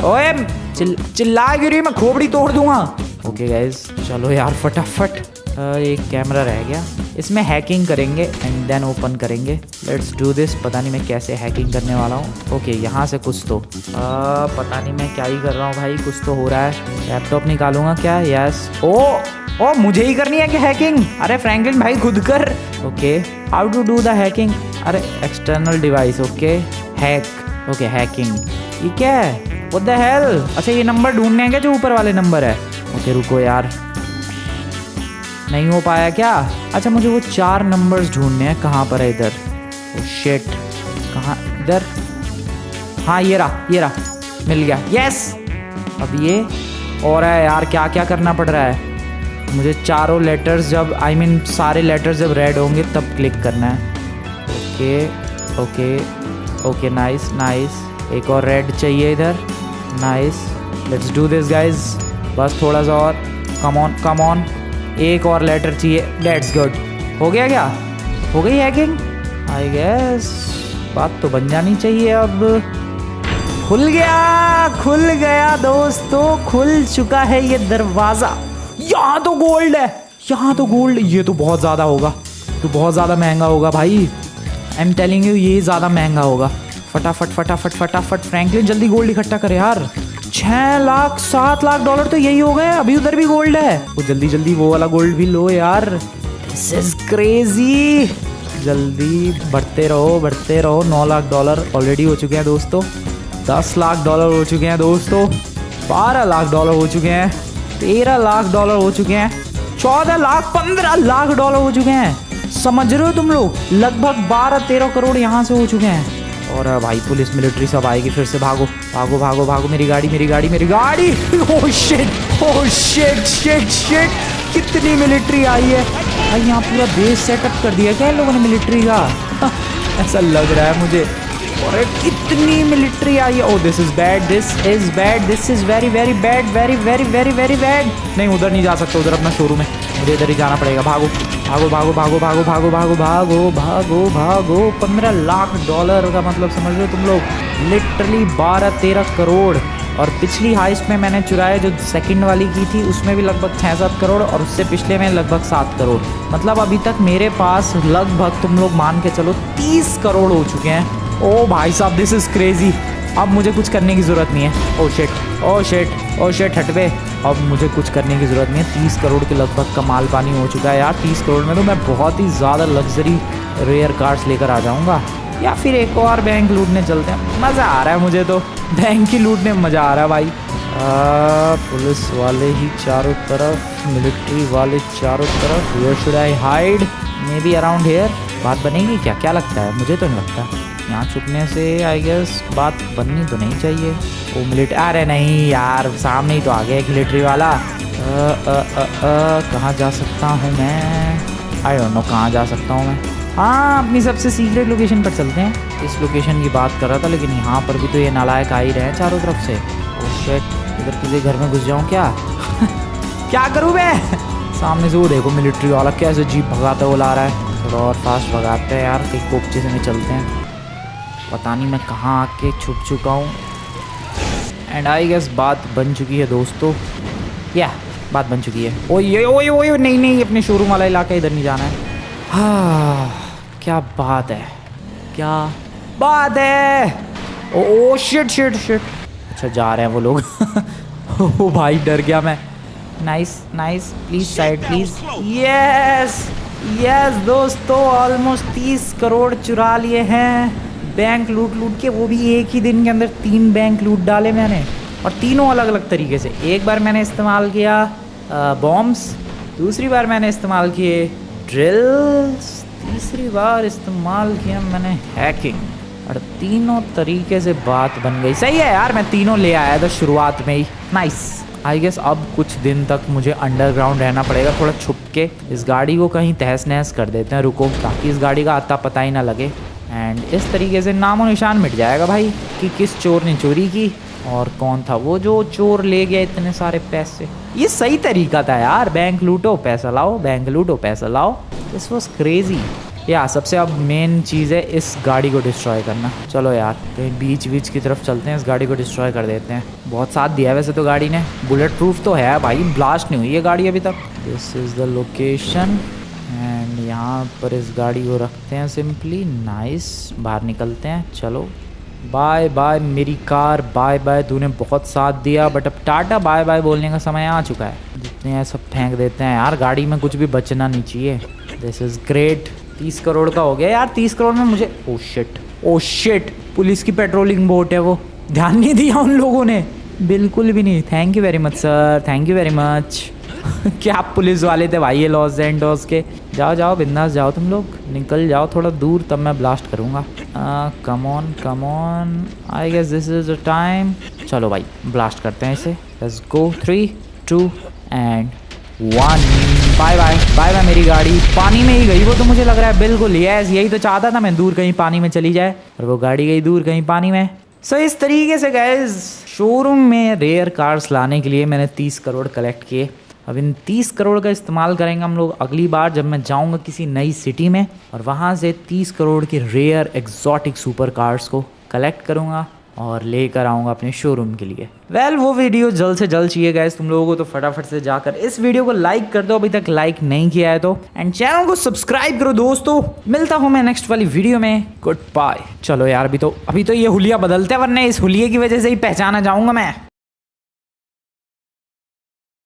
ओए चिल्ला क्यों रही, मैं खोपड़ी तोड़ दूंगा। ओके गाइज, चलो यार फटाफट। एक कैमरा रह गया, इसमें हैकिंग करेंगे एंड देन ओपन करेंगे। Let's do this. पता नहीं मैं कैसे हैकिंग करने वाला हूँ। ओके यहाँ से कुछ तो पता नहीं मैं क्या ही कर रहा हूँ भाई, कुछ तो हो रहा है। लैपटॉप निकालूंगा क्या? यस। ओ मुझे ही करनी है क्या हैकिंग? अरे फ्रैंकलिन भाई खुद कर। Okay, how to do the hacking? अरे external device. Okay hack. Okay hacking, ये क्या है? What the hell? अच्छा ये नंबर ढूंढने हैं क्या, जो ऊपर वाले नंबर है? ओके रुको यार, नहीं हो पाया क्या? अच्छा मुझे वो 4 नंबर्स ढूंढने हैं। कहाँ पर है? इधर। ओ शिट, कहाँ? इधर। हाँ ये रहा, मिल गया। यस। अब ये और है यार, क्या क्या करना पड़ रहा है मुझे। चारों लेटर्स जब सारे लेटर्स जब रेड होंगे तब क्लिक करना है। Okay okay okay, nice nice. एक और रेड चाहिए इधर, nice. Let's do this guys, बस थोड़ा सा और। कम ऑन कम ऑन, एक और लेटर चाहिए। That's good. हो गया क्या? हो गई हैकिंग आई गेस। बात तो बन जानी चाहिए अब। खुल गया दोस्तों, खुल चुका है ये दरवाज़ा। यहाँ तो गोल्ड है, यहाँ तो गोल्ड। ये तो बहुत ज़्यादा होगा, तो बहुत ज़्यादा महंगा होगा भाई। आई एम टेलिंग यू, ये ज़्यादा महंगा होगा। फटाफट फटाफट फटाफट फ्रैंकलिन जल्दी गोल्ड इकट्ठा करे यार। 6 लाख 7 लाख डॉलर तो यही हो गए। अभी उधर भी गोल्ड है, वो जल्दी जल्दी वो वाला गोल्ड भी लो यार। This is crazy. जल्दी बढ़ते रहो। 9 लाख डॉलर ऑलरेडी हो चुके हैं दोस्तों। 10 लाख डॉलर हो चुके हैं दोस्तों। 12 लाख डॉलर हो चुके हैं। 13 लाख डॉलर हो चुके हैं। 14 लाख 15 लाख डॉलर हो चुके हैं। समझ रहे हो तुम लोग? लगभग 12-13 करोड़ यहाँ से हो चुके हैं। और भाई पुलिस मिलिट्री सब आएगी फिर से। भागो भागो भागो भागो, मेरी गाड़ी मेरी गाड़ी मेरी गाड़ी। ओह शिट शिट शिट, कितनी मिलिट्री आई है भाई। यहाँ पूरा बेस सेटअप कर दिया क्या इन लोगों ने मिलिट्री का? ऐसा लग रहा है मुझे। और कितनी मिलिट्री आई है। Oh this is bad, this is bad, this is very very bad, very very very very bad. नहीं उधर नहीं जा सकता, उधर अपना शोरूम है, मुझे इधर ही जाना पड़ेगा। भागो भागो भागो भागो भागो भागो भागो भागो भागो भागो। 15 लाख डॉलर का मतलब समझ लो तुम लोग, लिटरली 12-13 करोड़। और पिछली हाइस्ट में मैंने चुराए जो सेकंड वाली की थी, उसमें भी लगभग 6-7 करोड़, और उससे पिछले में लगभग 7 करोड़। मतलब अभी तक मेरे पास लगभग तुम लोग मान के चलो 30 करोड़ हो चुके हैं। ओ भाई साहब, दिस इज क्रेजी। अब मुझे कुछ करने की ज़रूरत नहीं है। Oh shit oh shit oh shit, हट पे। अब मुझे कुछ करने की ज़रूरत नहीं है। 30 करोड़ के लगभग का माल पानी हो चुका है यार। 30 करोड़ में तो मैं बहुत ही ज़्यादा लग्जरी रेयर कार्स लेकर आ जाऊँगा। या फिर एक और बैंक लूटने चलते हैं। मज़ा आ रहा है मुझे तो, बैंक की लूटने में मज़ा आ रहा है भाई। पुलिस वाले ही चारों तरफ, मिलिट्री वाले चारों तरफ। Where should I hide? Maybe around here. बात बनेगी क्या? क्या लगता है? मुझे तो नहीं लगता। यहाँ छुपने से आई गेस बात बननी तो नहीं चाहिए। वो मिलिट्री, अरे नहीं यार, सामने ही तो आ गया एक मिलिट्री वाला। कहाँ जा सकता हूँ मैं? आई डोंट नो कहाँ जा सकता हूँ मैं। हाँ, अपनी सबसे सीक्रेट लोकेशन पर चलते हैं। इस लोकेशन की बात कर रहा था, लेकिन यहाँ पर भी तो ये नालायक आ ही रहे हैं चारों तरफ से। ओह शिट, इधर किसी घर में घुस जाऊँ क्या? क्या करूँ मैं? सामने से वो देखो मिलिट्री वाला कैसे जीप भगाता हुआ ला रहा है। थोड़ा और फास्ट भगाते हैं यार, कहीं कोपचे से नहीं चलते हैं। पता नहीं मैं कहाँ आके छुप चुका हूँ। एंड आई गेस बात बन चुकी है दोस्तों। या बात बन चुकी है। ओए नहीं, अपने शोरूम वाला इलाका, इधर नहीं जाना है। हाँ, क्या बात है, क्या बात है। Oh shit shit shit. अच्छा जा रहे हैं वो लोग। ओ भाई डर गया मैं। Nice nice, please side please. Yes yes दोस्तों, ऑलमोस्ट 30 करोड़ चुरा लिए हैं बैंक लूट के। वो भी एक ही दिन के अंदर 3 बैंक लूट डाले मैंने, और तीनों अलग अलग तरीके से। एक बार मैंने इस्तेमाल किया बॉम्ब्स, दूसरी बार मैंने इस्तेमाल किए ड्रिल्स, तीसरी बार इस्तेमाल किया मैंने हैकिंग, और तीनों तरीके से बात बन गई। सही है यार, मैं तीनों ले आया था शुरुआत में ही। नाइस। आई गेस अब कुछ दिन तक मुझे अंडरग्राउंड रहना पड़ेगा, थोड़ा छुप के। इस गाड़ी को कहीं तहस नहस कर देते हैं, रुको, ताकि इस गाड़ी का आता पता ही ना लगे। एंड इस तरीके से नामो निशान मिट जाएगा भाई कि किस चोर ने चोरी की और कौन था वो जो चोर ले गया इतने सारे पैसे। ये सही तरीका था यार, बैंक लूटो पैसा लाओ, बैंक लूटो पैसा लाओ। This was crazy. या सबसे अब मेन चीज़ है इस गाड़ी को डिस्ट्रॉय करना। चलो यार कहीं बीच की तरफ चलते हैं, इस गाड़ी को डिस्ट्रॉय कर देते हैं। बहुत साथ दिया है वैसे तो गाड़ी ने, बुलेट प्रूफ तो है भाई, ब्लास्ट नहीं हुई है गाड़ी अभी तक। This is the location and यहाँ पर इस गाड़ी को रखते हैं सिंपली। नाइस, बाहर निकलते हैं। चलो बाय बाय मेरी कार, बाय बाय, तूने बहुत साथ दिया, बट अब टाटा बाय बाय बोलने का समय आ चुका है। जितने हैं सब फेंक देते हैं यार, गाड़ी में कुछ भी बचना नहीं चाहिए। This is great. 30 करोड़ का हो गया यार। 30 करोड़ में मुझे ओ शिट, पुलिस की पेट्रोलिंग बोट है वो, ध्यान नहीं दिया उन लोगों ने, बिल्कुल भी नहीं। Thank you very much sir, thank you very much. क्या पुलिस वाले थे भाई ये लॉस एंजल्स के। जाओ जाओ बिंदास जाओ, तुम लोग निकल जाओ थोड़ा दूर, तब मैं ब्लास्ट करूँगा। Come on, I guess this is the time. चलो भाई ब्लास्ट करते हैं इसे। Let's go 3 2 and 1। Bye bye bye bye. मेरी गाड़ी पानी में ही गई वो तो मुझे लग रहा है। बिल्कुल यस, यही तो चाहता था मैं, दूर कहीं पानी में चली जाए, और वो गाड़ी गई दूर कहीं पानी में। सो इस तरीके से गाइस शोरूम में रेयर कार्स लाने के लिए मैंने 30 करोड़ कलेक्ट किए। अब इन 30 करोड़ का इस्तेमाल करेंगे हम लोग अगली बार जब मैं जाऊंगा किसी नई सिटी में, और वहाँ से 30 करोड़ के रेयर एग्जॉटिक सुपर कार्स को कलेक्ट करूँगा और लेकर आऊँगा अपने शोरूम के लिए। वेल वो वीडियो जल्द से जल्द चाहिए गाइस तुम लोगों को, तो फटाफट से जाकर इस वीडियो को लाइक कर दो अभी तक लाइक नहीं किया है तो, एंड चैनल को सब्सक्राइब करो दोस्तों। मिलता हूँ मैं नेक्स्ट वाली वीडियो में। Goodbye. चलो यार अभी तो ये हुलिया बदलते हैं, वरना इस हुलिये की वजह से ही पहचाना जाऊँगा मैं।